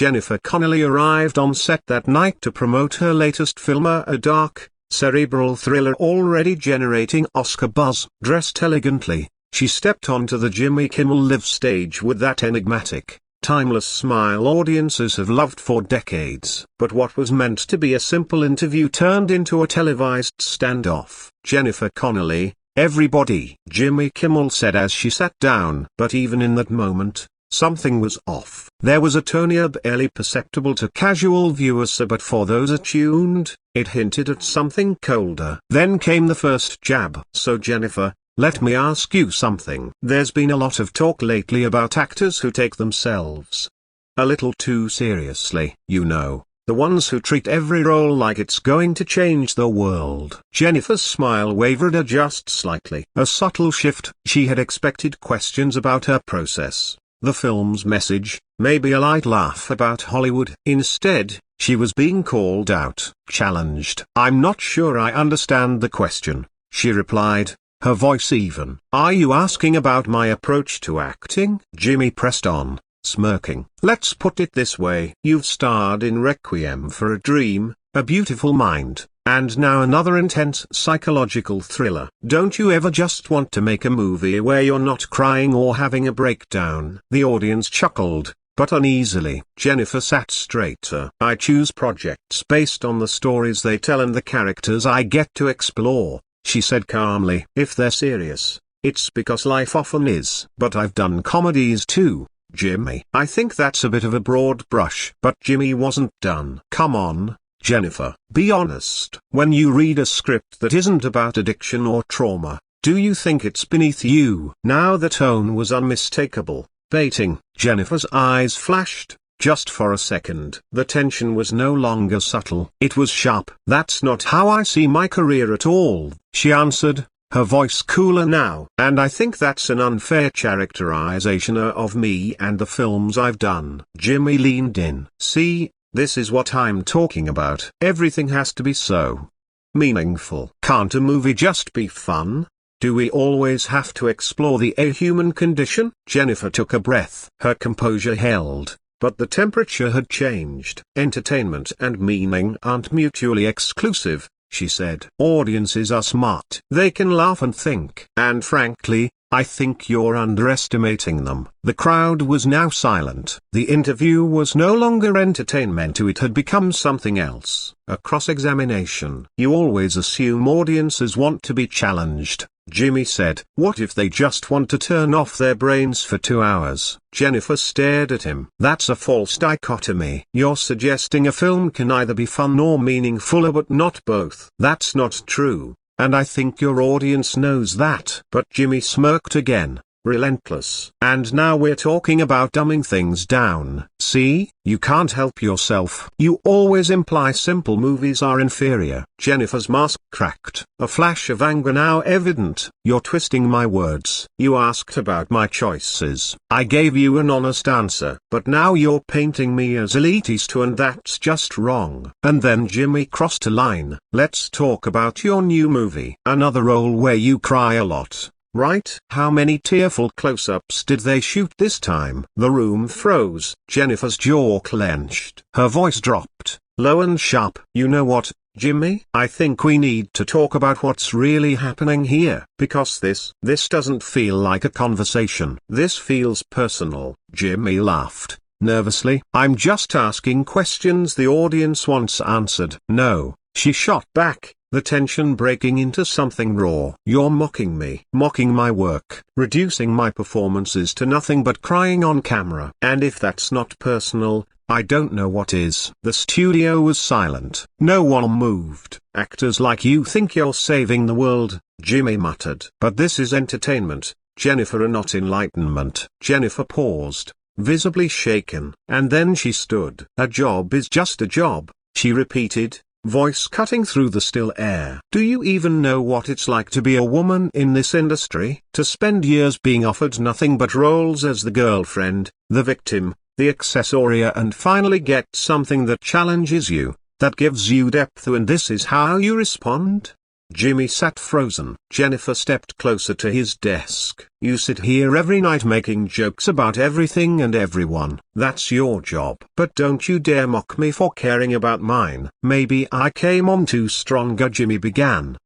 Jennifer Connelly arrived on set that night to promote her latest film, a dark, cerebral thriller already generating Oscar buzz. Dressed elegantly, she stepped onto the Jimmy Kimmel Live stage with that enigmatic, timeless smile audiences have loved for decades. But what was meant to be a simple interview turned into a televised standoff. Jennifer Connelly, everybody, Jimmy Kimmel said as she sat down. But even in that moment, something was off. There was a tone barely perceptible to casual viewers, but for those attuned, it hinted at something colder. Then came the first jab. So Jennifer, let me ask you something. There's been a lot of talk lately about actors who take themselves a little too seriously. You know, the ones who treat every role like it's going to change the world. Jennifer's smile wavered just slightly. A subtle shift. She had expected questions about her process, the film's message, maybe a light laugh about Hollywood. Instead, she was being called out, challenged. I'm not sure I understand the question, she replied, her voice even. Are you asking about my approach to acting? Jimmy pressed on, smirking. Let's put it this way. You've starred in Requiem for a Dream, A Beautiful Mind, and now another intense psychological thriller. Don't you ever just want to make a movie where you're not crying or having a breakdown? The audience chuckled, but uneasily. Jennifer sat straighter. I choose projects based on the stories they tell and the characters I get to explore, she said calmly. If they're serious, it's because life often is. But I've done comedies too, Jimmy. I think that's a bit of a broad brush. But Jimmy wasn't done. Come on, Jennifer, be honest. When you read a script that isn't about addiction or trauma, do you think it's beneath you? Now the tone was unmistakable, baiting. Jennifer's eyes flashed, just for a second. The tension was no longer subtle. It was sharp. That's not how I see my career at all, she answered, her voice cooler now. And I think that's an unfair characterization of me and the films I've done. Jimmy leaned in. See, this is what I'm talking about. Everything has to be so meaningful. Can't a movie just be fun? Do we always have to explore the human condition? Jennifer took a breath. Her composure held, but the temperature had changed. Entertainment and meaning aren't mutually exclusive, she said. Audiences are smart. They can laugh and think. And frankly, I think you're underestimating them. The crowd was now silent. The interview was no longer entertainment, it had become something else, a cross-examination. You always assume audiences want to be challenged, Jimmy said. What if they just want to turn off their brains for 2 hours? Jennifer stared at him. That's a false dichotomy. You're suggesting a film can either be fun or meaningful, but not both. That's not true. And I think your audience knows that. But Jimmy smirked again, relentless. And now we're talking about dumbing things down. See, you can't help yourself. You always imply simple movies are inferior. Jennifer's mask cracked, a flash of anger now evident. You're twisting my words. You asked about my choices. I gave you an honest answer. But now you're painting me as elitist, and that's just wrong. And then Jimmy crossed a line. Let's talk about your new movie. Another role where you cry a lot, right? How many tearful close-ups did they shoot this time? The room froze. Jennifer's jaw clenched. Her voice dropped, low and sharp. You know what, Jimmy? I think we need to talk about what's really happening here. Because this doesn't feel like a conversation. This feels personal. Jimmy laughed, nervously. I'm just asking questions the audience wants answered. No, she shot back, the tension breaking into something raw. You're mocking me. Mocking my work. Reducing my performances to nothing but crying on camera. And if that's not personal, I don't know what is. The studio was silent. No one moved. Actors like you think you're saving the world, Jimmy muttered. But this is entertainment, Jennifer, and not enlightenment. Jennifer paused, visibly shaken. And then she stood. A job is just a job, she repeated, voice cutting through the still air. Do you even know what it's like to be a woman in this industry? To spend years being offered nothing but roles as the girlfriend, the victim, the accessoria, and finally get something that challenges you, that gives you depth, and this is how you respond? Jimmy sat frozen. Jennifer stepped closer to his desk. You sit here every night making jokes about everything and everyone. That's your job. But don't you dare mock me for caring about mine. Maybe I came on too stronger, Jimmy began.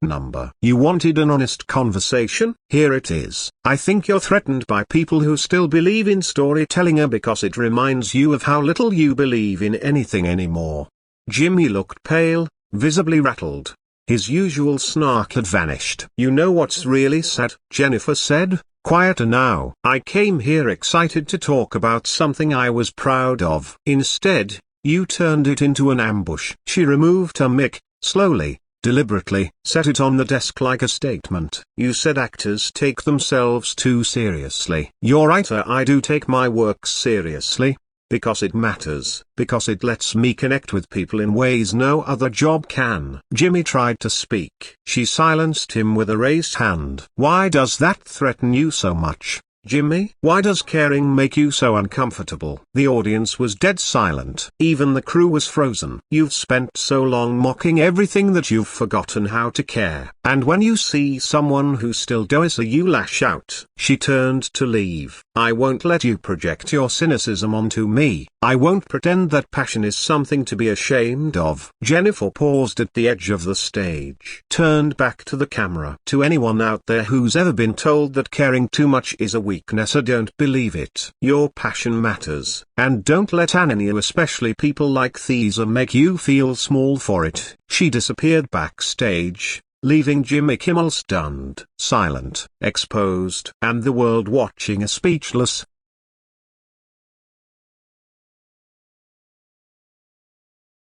You wanted an honest conversation? Here it is. I think you're threatened by people who still believe in storytelling because it reminds you of how little you believe in anything anymore. Jimmy looked pale, visibly rattled. His usual snark had vanished. You know what's really sad? Jennifer said, quieter now. I came here excited to talk about something I was proud of. Instead, you turned it into an ambush. She removed her mic, slowly, deliberately, set it on the desk like a statement. You said actors take themselves too seriously. You're right, I do take my work seriously. Because it matters, because it lets me connect with people in ways no other job can. Jimmy tried to speak. She silenced him with a raised hand. Why does that threaten you so much, Jimmy? Why does caring make you so uncomfortable? The audience was dead silent. Even the crew was frozen. You've spent so long mocking everything that you've forgotten how to care. And when you see someone who still does, you lash out. She turned to leave. I won't let you project your cynicism onto me. I won't pretend that passion is something to be ashamed of. Jennifer paused at the edge of the stage. Turned back to the camera. To anyone out there who's ever been told that caring too much is a weakness, I don't believe it. Your passion matters. And don't let any, especially people like these, make you feel small for it. She disappeared backstage, leaving Jimmy Kimmel stunned, silent, exposed, and the world watching speechless.